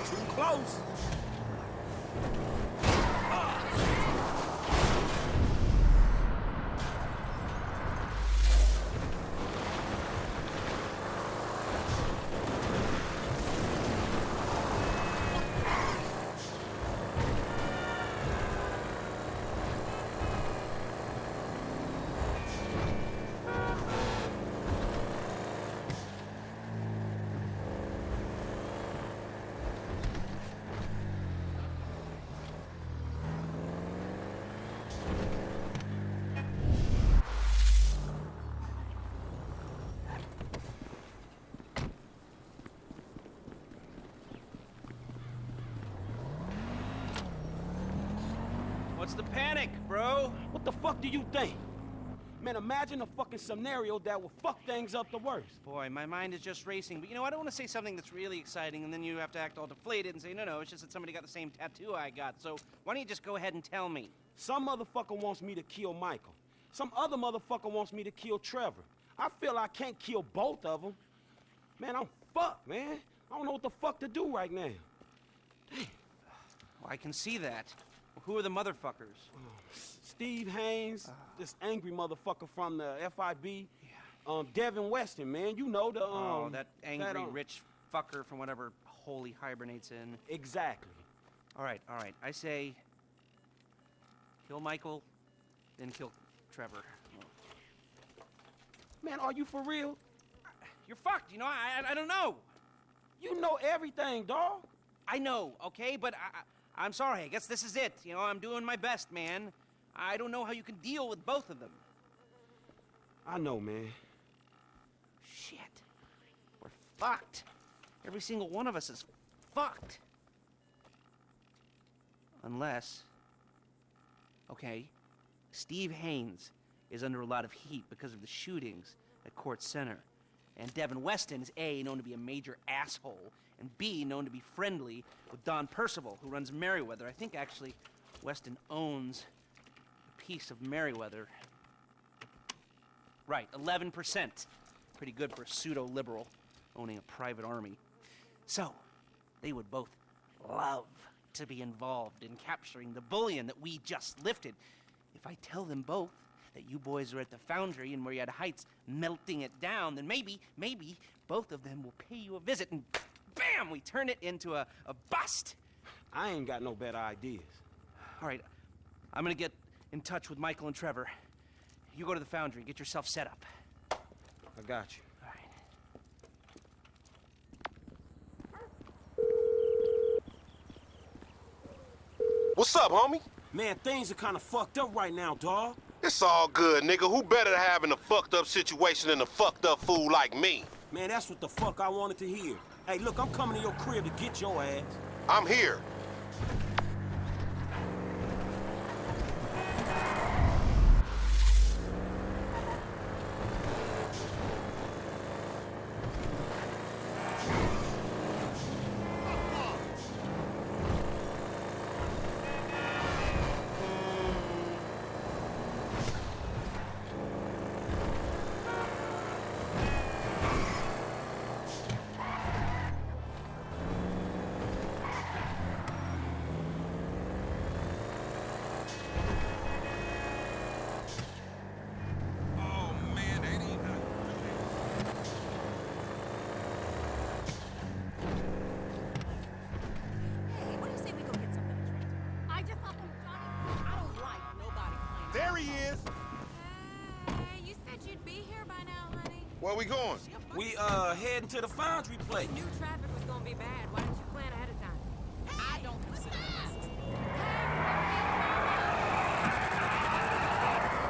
Too close. What's the panic, bro? What the fuck do you think? Man, imagine a fucking scenario that will fuck things up the worst. Boy, my mind is just racing. But you know, I don't want to say something that's really exciting, and then you have to act all deflated and say, no, it's just that somebody got the same tattoo I got. So why don't you just go ahead and tell me? Some motherfucker wants me to kill Michael. Some other motherfucker wants me to kill Trevor. I feel I can't kill both of them. Man, I'm fucked, man. I don't know what the fuck to do right now. Damn. Well, I can see that. Who are the motherfuckers? Steve Haynes, this angry motherfucker from the FIB. Devin Weston, man. You know the, that angry rich fucker from whatever hole he hibernates in. Exactly. All right. I say kill Michael, then kill Trevor. Man, are you for real? You're fucked, you know? I don't know. You know everything, dawg. I know, okay? But I'm sorry. I guess this is it. You know, I'm doing my best, man. I don't know how you can deal with both of them. I know, man. Shit. We're fucked. Every single one of us is fucked. Unless... Okay, Steve Haynes is under a lot of heat because of the shootings at Court Center. And Devin Weston is A, known to be a major asshole, and B, known to be friendly with Don Percival, who runs Merryweather. I think, actually, Weston owns a piece of Merryweather. Right, 11%. Pretty good for a pseudo-liberal owning a private army. So, they would both love to be involved in capturing the bullion that we just lifted. If I tell them both that you boys are at the Foundry in Murrieta Heights melting it down, then maybe both of them will pay you a visit and bam, we turn it into a bust. I ain't got no better ideas. All right, I'm gonna get in touch with Michael and Trevor. You go to the Foundry, get yourself set up. I got you. All right. What's up, homie? Man, things are kind of fucked up right now, dawg. It's all good, nigga. Who better to have in a fucked up situation than a fucked up fool like me? Man, that's what the fuck I wanted to hear. Hey, look, I'm coming to your crib to get your ass. I'm here. There he is. Hey, you said you'd be here by now, honey. Where we going? We, heading to the Foundry place. Knew traffic was gonna be bad. Why didn't you plan ahead of time? I don't consider this.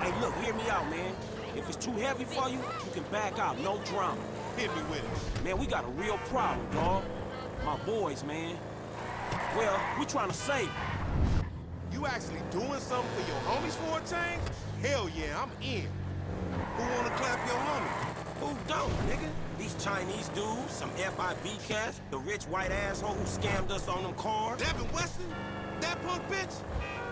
Hey, look, hear me out, man. If it's too heavy for you, you can back out. No drama. Hit me with it. Man, we got a real problem, dawg. My boys, man. Well, we trying to save them. You actually doing something for your homies for a change? Hell yeah, I'm in. Who wanna clap your homie? Who don't, nigga? These Chinese dudes, some FIB cats, the rich white asshole who scammed us on them cars. Devin Weston? That punk bitch?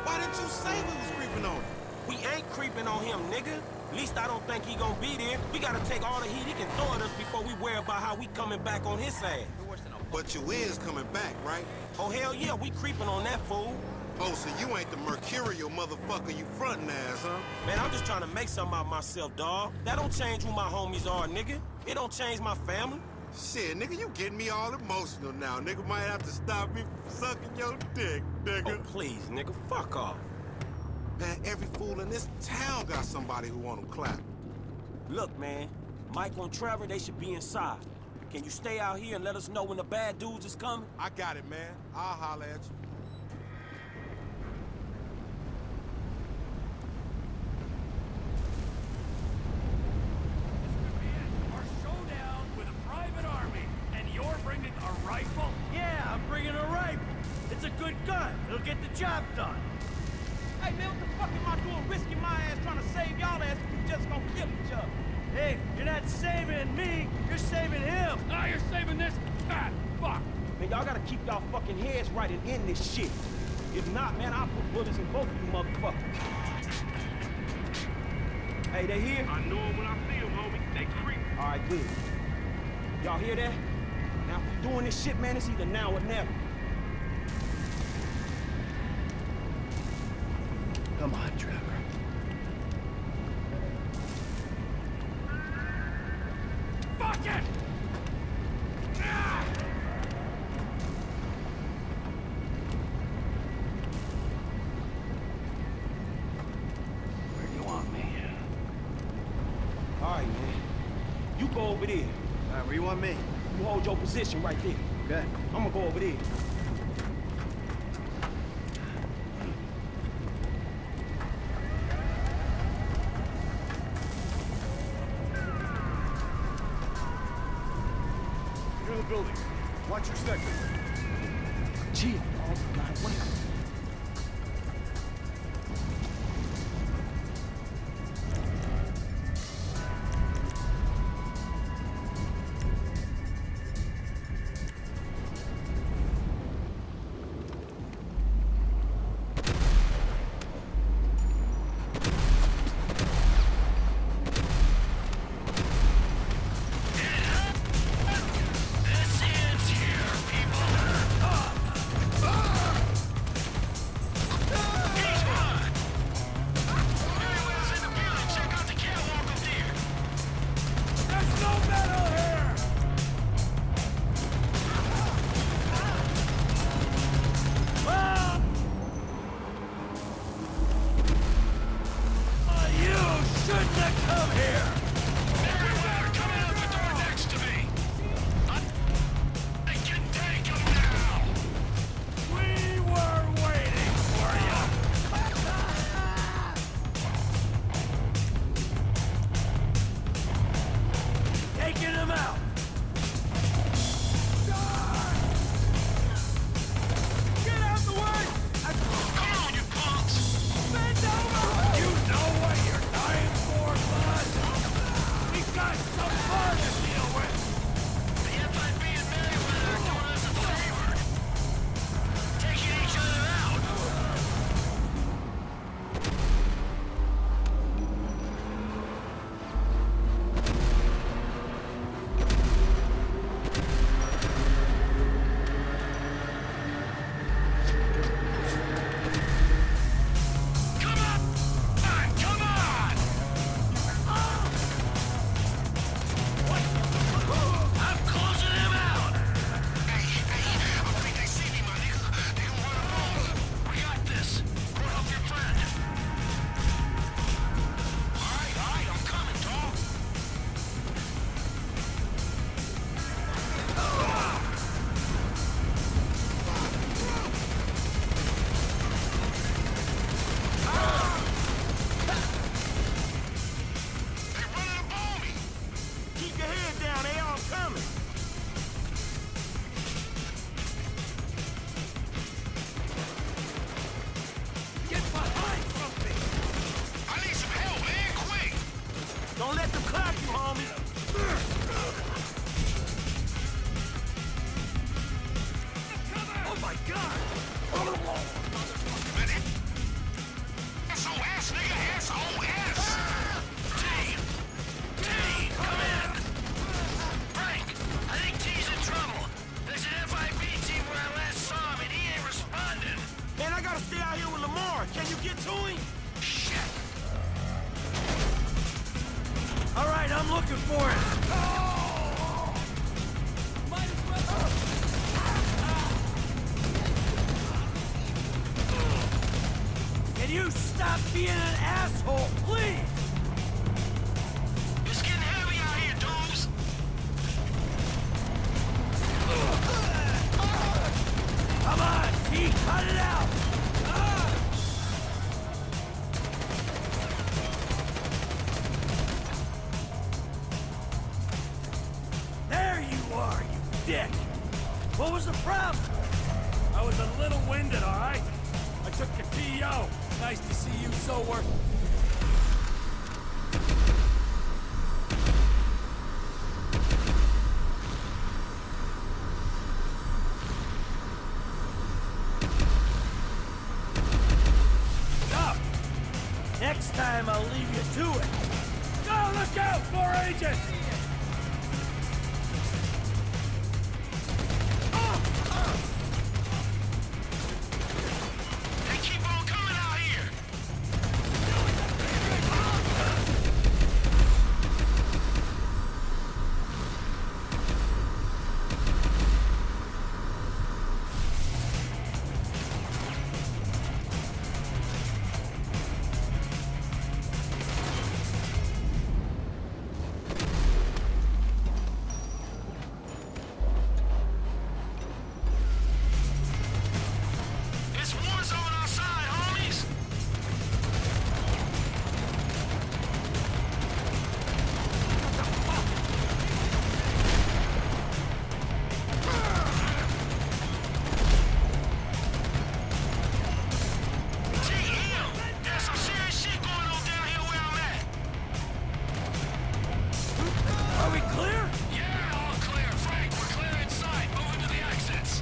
Why didn't you say we was creeping on him? We ain't creeping on him, nigga. At least I don't think he gonna be there. We gotta take all the heat he can throw at us before we worry about how we coming back on his ass. You're worse than a But you is coming back, right? Oh, hell yeah, we creeping on that fool. Oh, so you ain't the mercurial motherfucker you frontin' as, huh? Man, I'm just trying to make something out of myself, dawg. That don't change who my homies are, nigga. It don't change my family. Shit, nigga, you getting me all emotional now. Nigga might have to stop me from sucking your dick, nigga. Oh, please, nigga, fuck off. Man, every fool in this town got somebody who want them clap. Look, man, Mike and Trevor, they should be inside. Can you stay out here and let us know when the bad dudes is coming? I got it, man. I'll holler at you. Our showdown with a private army, and you're bringing a rifle? Yeah, I'm bringing a rifle. It's a good gun. It'll get the job done. Hey, man, what the fuck am I doing risking my ass trying to save y'all ass if we just gonna kill each other? Hey, you're not saving me. You're saving him. Now you're saving this fat fuck. Man, y'all gotta keep y'all fucking heads right and end this shit. If not, man, I'll put bullets in both of you motherfuckers. Hey, they here? I know them when I see them, homie. They creep. All right, good. Y'all hear that? Now, if we doing this shit, man, it's either now or never. Come on, Trevor. Fuck it! Ah! Where do you want me? All right, man. You go over there. All right, where you want me? You hold your position right there. Okay. I'm gonna go over there. Near the building. Watch your sector. Chill, dog. Not wait. get to him? Shit! All right, I'm looking for it. Might as well. Can you stop being an asshole, please? It's getting heavy out here, dudes. Come on, T, cut it out! There you are, you dick! What was the problem? I was a little winded, all right? I took your TO. Nice to see you so work. Stop! Next time I'll leave you to it. Go, look out! More agents! They keep on coming out here. It's war zone outside, homies. There's some serious shit going on down here where I'm at. Are we clear? Yeah, all clear. Frank, we're clear inside. Moving to the exits.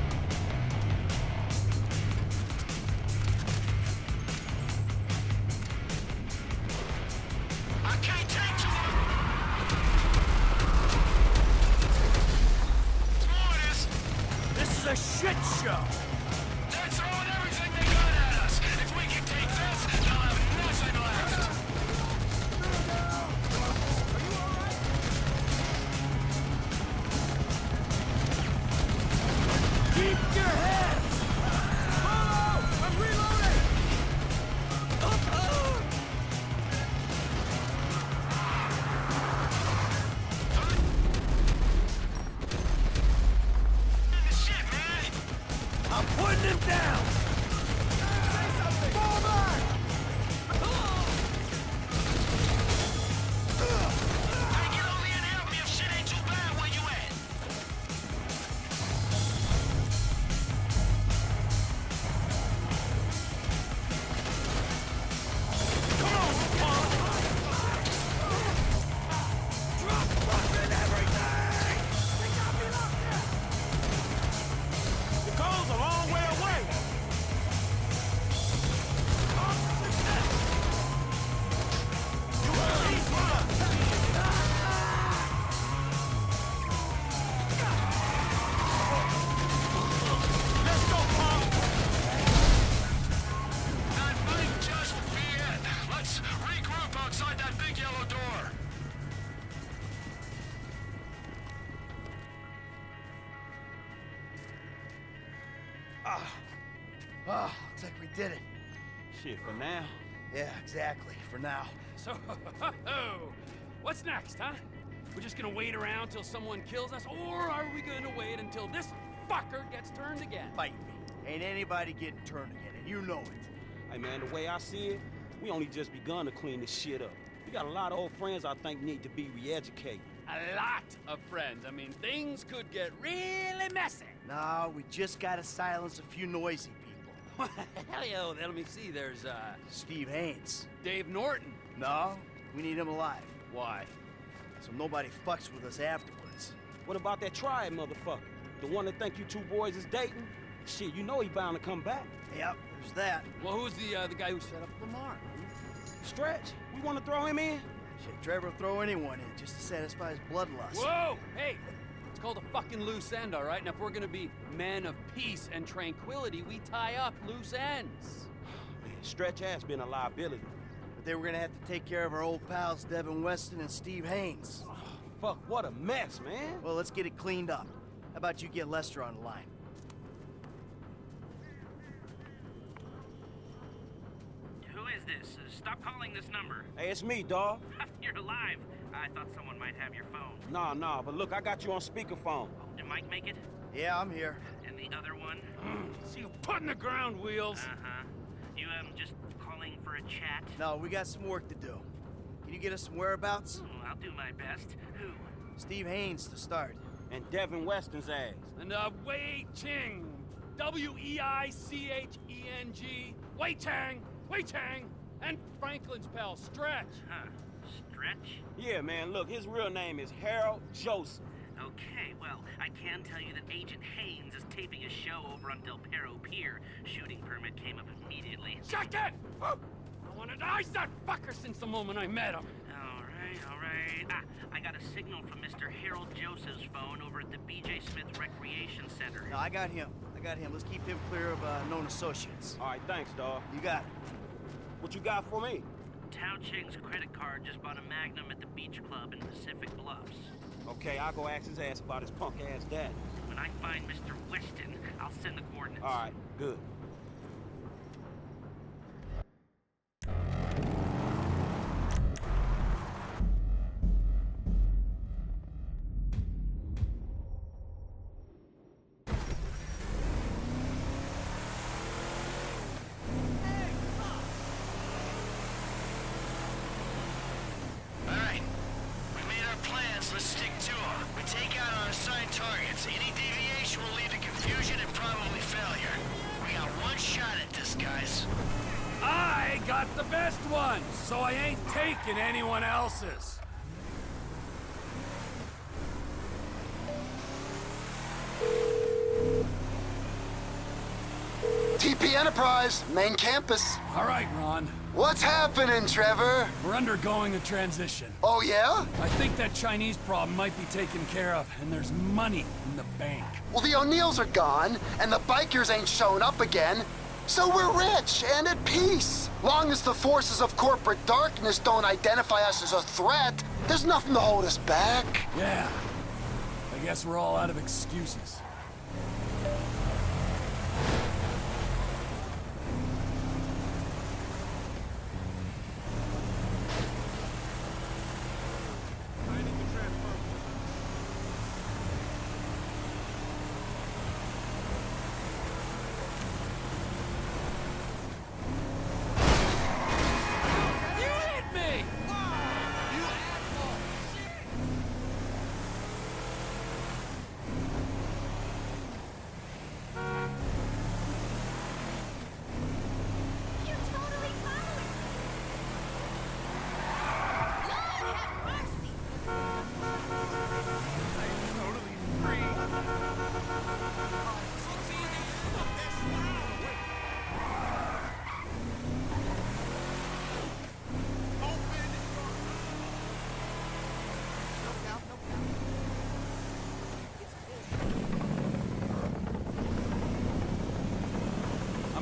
I can't take too much. More of this. This is a shit show! They're throwing everything they got at us. If we can take this, they'll have nothing left. Keep your heads! Follow! I'm reloading! This shit, man. I'm putting him down! Say something! Fall back! Hey, get over here and help me if shit ain't too bad where you at. Come on, punk! Drop fucking everything! They got me locked in! The coal's a long way away. Let's go, punk. That might just be it. Let's regroup outside that big yellow door. Looks like we did it. Shit, for now. Yeah, exactly. For now. So, what's next, huh? We're just gonna wait around till someone kills us, or are we gonna wait until this fucker gets turned again? Fight me. Ain't anybody getting turned again, and you know it. Hey, man, the way I see it, we only just begun to clean this shit up. We got a lot of old friends I think need to be re-educated. A lot of friends. I mean, things could get really messy. No, we just gotta silence a few noisy people. Hell yeah, let me see. There's, Steve Haynes. Dave Norton. No, we need him alive. Why? So nobody fucks with us afterwards. What about that triad motherfucker? The one that think you two boys is dating? Shit, you know he bound to come back. Yep, there's that. Well, who's the guy who set up Lamar? Stretch, we want to throw him in? Shit, Trevor will throw anyone in just to satisfy his bloodlust. Whoa! Hey! It's called a fucking loose end, all right? And if we're gonna be men of peace and tranquility, we tie up loose ends. Man, Stretch has been a liability. But they were gonna have to take care of our old pals Devin Weston and Steve Haynes. Fuck, what a mess, man. Well, let's get it cleaned up. How about you get Lester on the line? Who is this? Stop calling this number. Hey, it's me, dawg. You're alive. I thought someone might have your phone. Nah, but look, I got you on speakerphone. Did Mike make it? Yeah, I'm here. And the other one? See you putting the ground wheels. Uh-huh. You, just calling for a chat? No, we got some work to do. Can you get us some whereabouts? Oh, I'll do my best. Who? Steve Haynes to start. And Devin Weston's ass. And, Wei Cheng. Weicheng. Wei Tang. And Franklin's pal, Stretch. Huh. Stretch? Yeah, man, look, his real name is Harold Joseph. Okay, well, I can tell you that Agent Haynes is taping a show over on Del Perro Pier. Shooting permit came up immediately. Shut it! I wanted to ice that fucker since the moment I met him. All right. I got a signal from Mr. Harold Joseph's phone over at the B.J. Smith Recreation Center. No, I got him. Let's keep him clear of known associates. All right, thanks, dawg. You got it. What you got for me? Tao Ching's credit card just bought a Magnum at the beach club in Pacific Bluffs. Okay, I'll go ask his ass about his punk-ass dad. When I find Mr. Weston, I'll send the coordinates. All right, good. Let's stick to them. We take out our assigned targets. Any deviation will lead to confusion and probably failure. We got one shot at this, guys. I got the best one, so I ain't taking anyone else's. TP Enterprise, main campus. All right, Ron. What's happening, Trevor? We're undergoing a transition. Oh, yeah? I think that Chinese problem might be taken care of, and there's money in the bank. Well, the O'Neills are gone, and the bikers ain't shown up again. So we're rich and at peace. Long as the forces of corporate darkness don't identify us as a threat, there's nothing to hold us back. Yeah. I guess we're all out of excuses.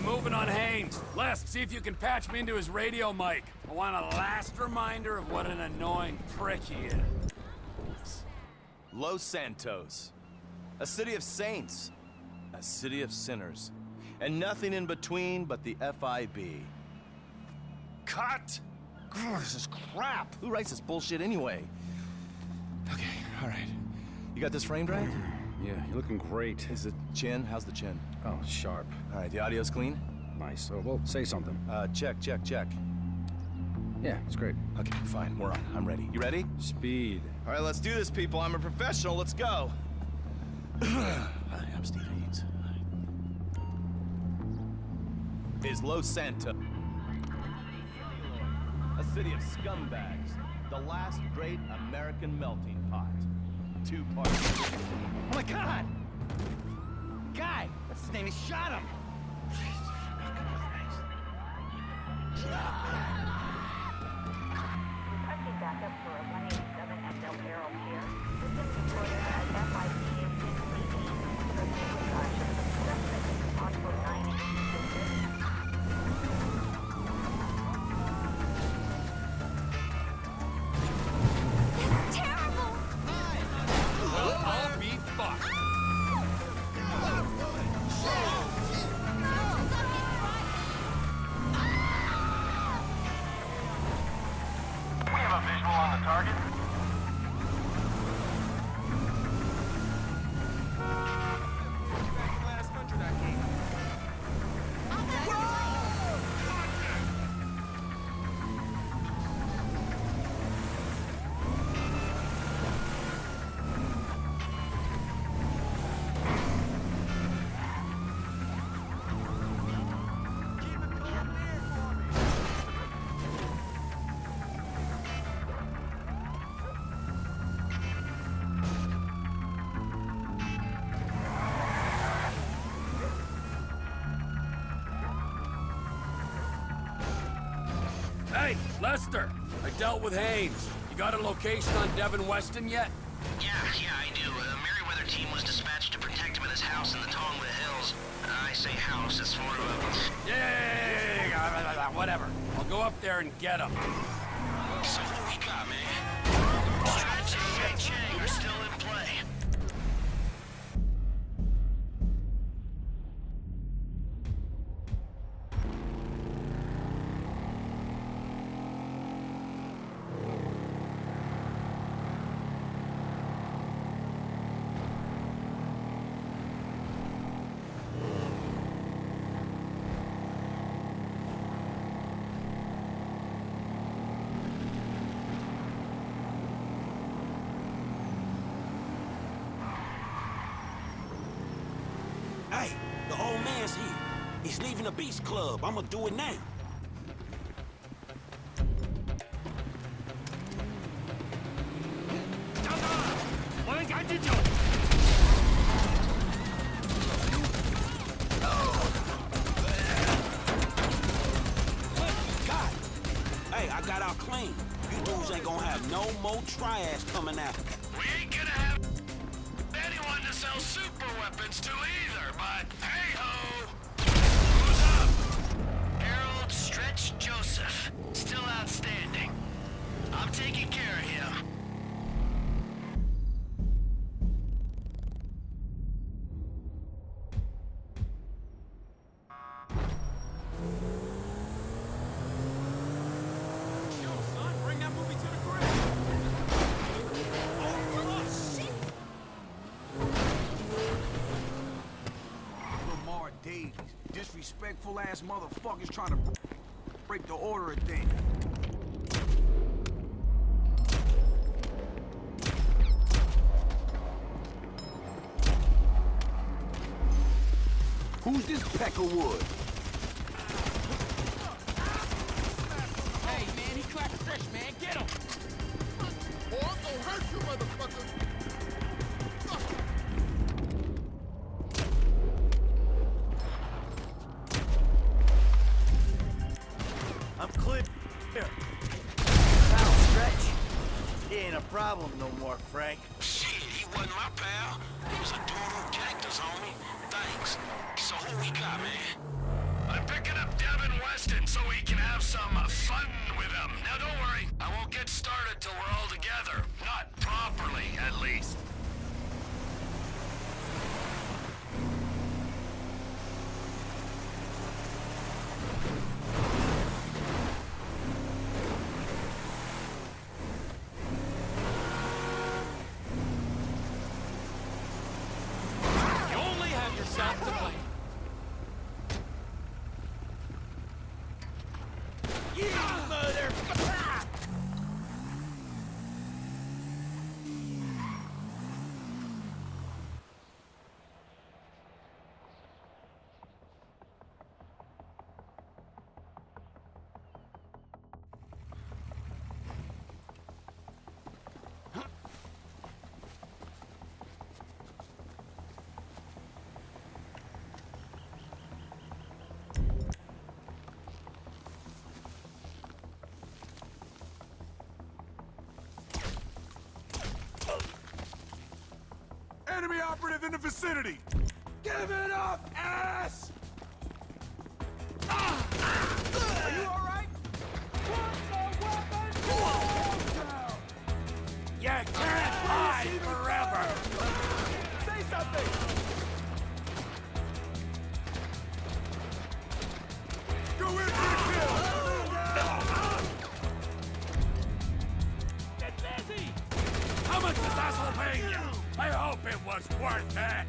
Moving on Haynes. Les, see if you can patch me into his radio mic. I want a last reminder of what an annoying prick he is. Los Santos. A city of saints. A city of sinners. And nothing in between but the FIB. Cut! Grr, this is crap! Who writes this bullshit anyway? Okay, all right. You got this framed right? Yeah, you're looking great. Is the chin? How's the chin? Oh, sharp. All right, the audio's clean? Nice. Oh, well, say something. Check. Yeah, it's great. Okay, fine, we're on. I'm ready. You ready? Speed. All right, let's do this, people. I'm a professional. Let's go. Hi, I'm Steve Haynes. Is Los Santos a city of scumbags, the last great American melting pot. 2 parts. Oh my God! Guy! What's his name? He shot him! Requesting backup for a 187 at Del Perro Pier. System reported as FIB in CCD. Proceed with caution. Suspect is on for 9 inches. target? Hey, Lester! I dealt with Haynes. You got a location on Devin Weston yet? Yeah, I do. The Merryweather team was dispatched to protect him at his house in the Tongva Hills. I say house, it's sort of a... Yeah, whatever. I'll go up there and get him. So what we got, man? Stretch and Chang are still in play. Hey, the old man's here. He's leaving the Beast Club. I'ma do it now. God. Hey, I got out clean. You dudes ain't gonna have no more triads coming after. We ain't gonna have anyone to sell super weapons to either, but hey-ho! Who's up? Harold Stretch Joseph. Still outstanding. I'm taking care of him. Lamar Davies. Disrespectful ass motherfuckers trying to break the order of things. Who's this Peckerwood? Hey, man, he cracked fresh, man. Get him! Oh, I'm gonna hurt you, motherfucker! I'm clear. Pal, Stretch. He ain't a problem no more, Frank. Shit, he wasn't my pal. He was a total cactus, homie. Thanks. So who we got, man? I'm picking up Devin Weston so we can have some fun with him. Now don't worry, I won't get started till we're all together. Not properly, at least. You only have yourself to blame. You motherfucker! Enemy operative in the vicinity! Give it up, ass! Are you alright? You can't hide forever! Say something! Go in for the kill! worth it!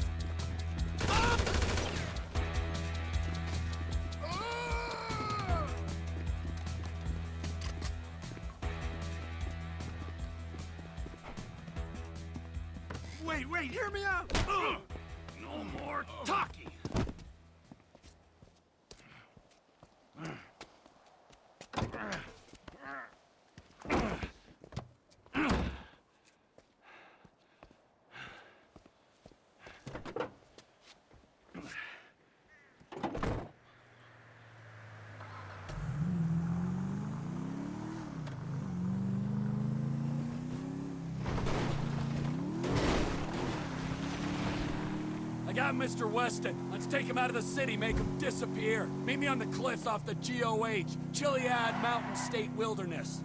Wait, hear me out! No more talking! I got Mr. Weston. Let's take him out of the city, make him disappear. Meet me on the cliffs off the GOH, Chiliad Mountain State Wilderness.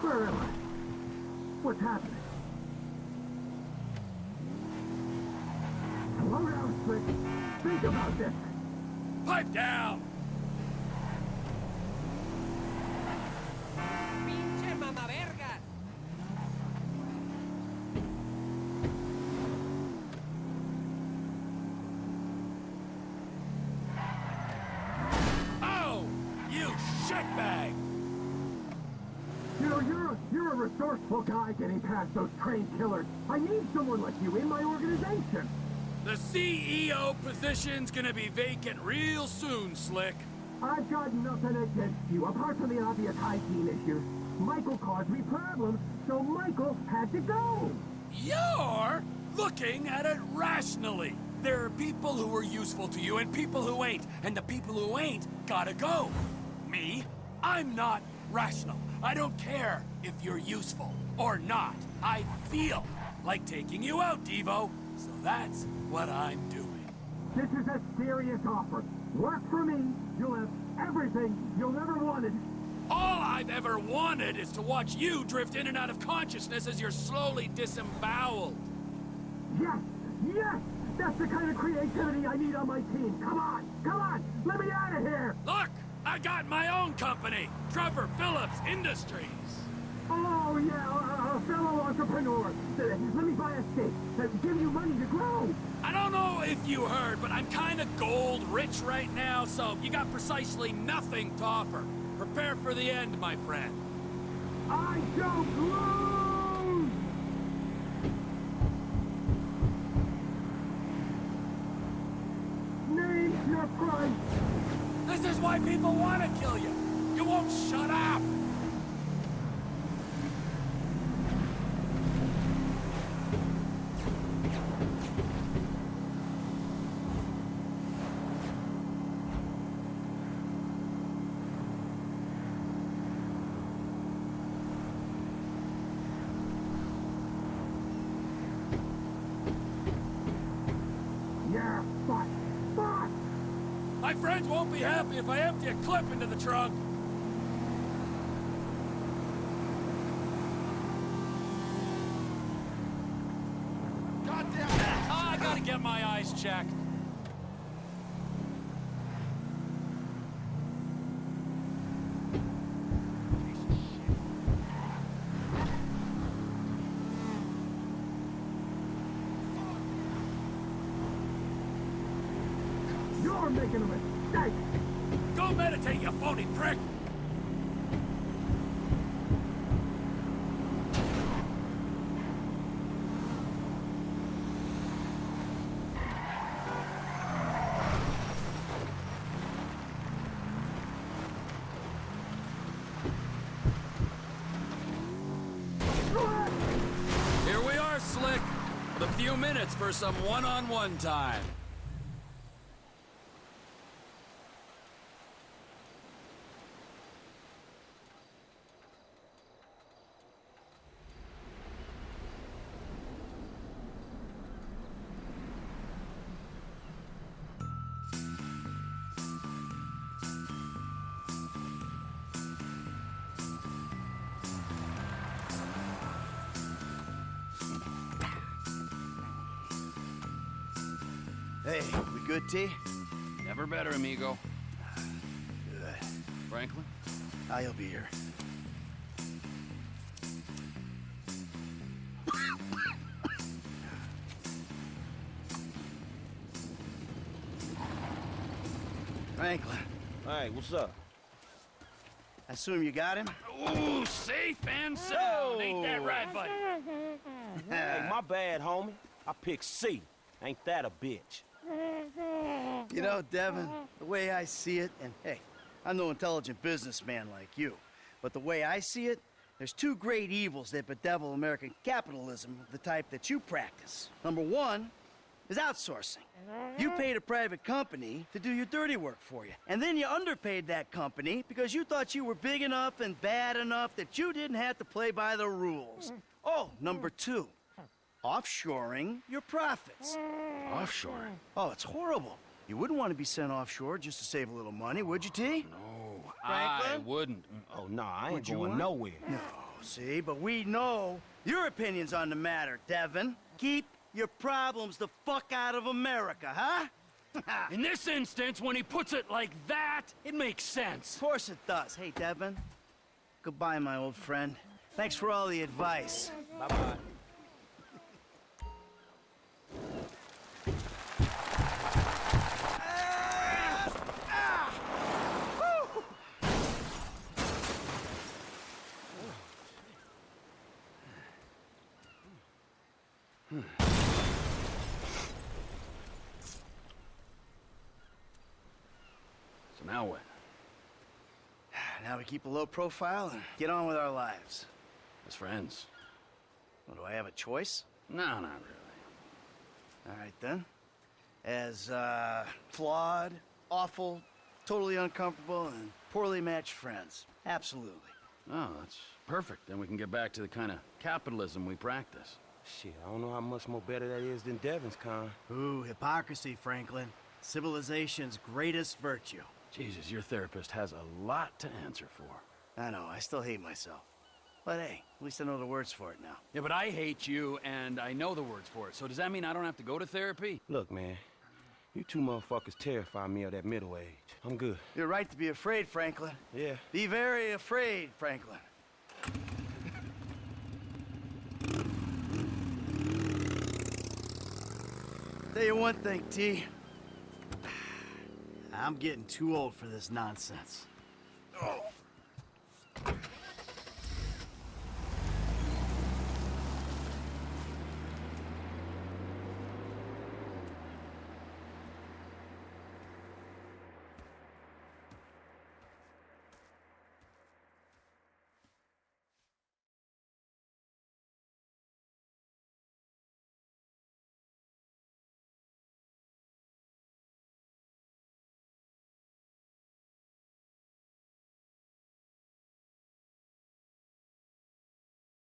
Where am I? What's happening? Slow down, Slick. Think about this. Pipe down! Pinche mama verga! Oh! You shitbag! You know, you're a resourceful guy getting past those trained killers. I need someone like you in my organization. The CEO position's gonna be vacant real soon, Slick. I've got nothing against you, apart from the obvious hygiene issues. Michael caused me problems, so Michael had to go. You're looking at it rationally. There are people who are useful to you and people who ain't, and the people who ain't gotta go. Me? I'm not rational. I don't care if you're useful or not. I feel like taking you out, Devo. So that's what I'm doing. This is a serious offer. Work for me, you'll have everything you'll never wanted. All I've ever wanted is to watch you drift in and out of consciousness as you're slowly disemboweled. Yes, yes! That's the kind of creativity I need on my team. Come on, let me out of here! Look, I got my own company, Trevor Phillips Industries. Oh, yeah, a fellow entrepreneur. Let me buy a stake. Give you money to grow. I don't know if you heard, but I'm kind of gold rich right now, so you got precisely nothing to offer. Prepare for the end, my friend. I don't lose! Name your price. This is why people want to kill you. You won't shut up. Yeah, but. My friends won't be happy if I empty a clip into the trunk. Goddamn! I gotta get my eyes checked. You're making a mistake! Go meditate, you phony prick! Here we are, Slick. With a few minutes for some one-on-one time. Hey, we good, T? Never better, amigo. Good. Franklin? I'll be here. Franklin, Hey, what's up? I assume you got him? Ooh, safe and sound. Ain't that right, buddy? Hey, my bad, homie. I picked C. Ain't that a bitch? You know, Devin, the way I see it, and hey, I'm no intelligent businessman like you, but the way I see it, there's two great evils that bedevil American capitalism of the type that you practice. Number one is outsourcing. You paid a private company to do your dirty work for you, and then you underpaid that company because you thought you were big enough and bad enough that you didn't have to play by the rules. Oh, number two, offshoring your profits. Offshore? Oh, it's horrible. You wouldn't want to be sent offshore just to save a little money, would you, T? No, Franklin? I wouldn't. Oh, nah, I Would ain't you going want? nowhere. No, see, but we know your opinions on the matter, Devin. Keep your problems the fuck out of America, huh? In this instance, when he puts it like that, it makes sense. Of course it does. Hey, Devin. Goodbye, my old friend. Thanks for all the advice. Bye-bye. So now what? Now we keep a low profile and get on with our lives. As friends? Well, do I have a choice? No, not really. All right, then. As, flawed, awful, totally uncomfortable, and poorly matched friends. Absolutely. Oh, that's perfect. Then we can get back to the kind of capitalism we practice. Shit, I don't know how much more better that is than Devin's kind. Ooh, hypocrisy, Franklin. Civilization's greatest virtue. Jesus, your therapist has a lot to answer for. I know, I still hate myself. But hey, at least I know the words for it now. Yeah, but I hate you, and I know the words for it. So does that mean I don't have to go to therapy? Look, man, you two motherfuckers terrify me of that middle age. I'm good. You're right to be afraid, Franklin. Yeah. Be very afraid, Franklin. Tell you one thing, T. I'm getting too old for this nonsense. Oh.